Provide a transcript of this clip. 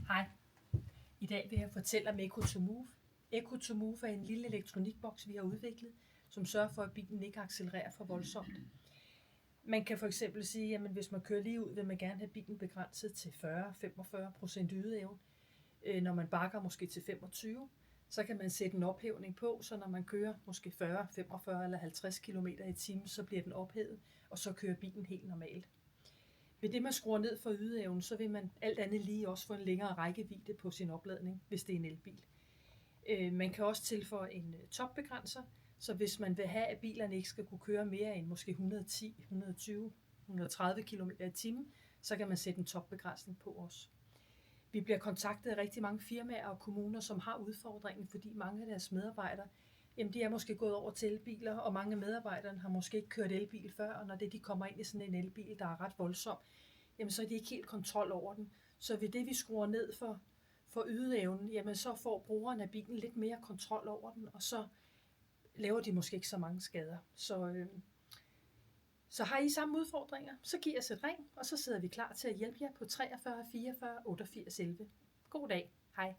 Hej. I dag vil jeg fortælle om Eco2Move. Eco2Move er en lille elektronikboks, vi har udviklet, som sørger for, at bilen ikke accelererer for voldsomt. Man kan for eksempel sige, at hvis man kører lige ud, vil man gerne have bilen begrænset til 40-45% ydeevne. Når man bakker måske til 25, så kan man sætte en ophævning på, så når man kører måske 40, 45 eller 50 km i timen, så bliver den ophævet, og så kører bilen helt normalt. Ved det, man skruer ned for ydeevnen, så vil man alt andet lige også få en længere rækkevidde på sin opladning, hvis det er en elbil. Man kan også tilføje en topbegrænser, så hvis man vil have, at bilerne ikke skal kunne køre mere end måske 110, 120, 130 km i timen, så kan man sætte en topbegrænsning på også. Vi bliver kontaktet af rigtig mange firmaer og kommuner, som har udfordringen, fordi mange af deres medarbejdere, de er måske gået over til elbiler, og mange af medarbejderne har måske ikke kørt elbil før, og når de kommer ind i sådan en elbil, der er ret voldsom, så er de ikke helt kontrol over den. Så ved det, vi skruer ned for ydeevnen, så får brugeren af bilen lidt mere kontrol over den, og så laver de måske ikke så mange skader. Så har I samme udfordringer, så giv os et ring, og så sidder vi klar til at hjælpe jer på 43 44 88 11. God dag. Hej.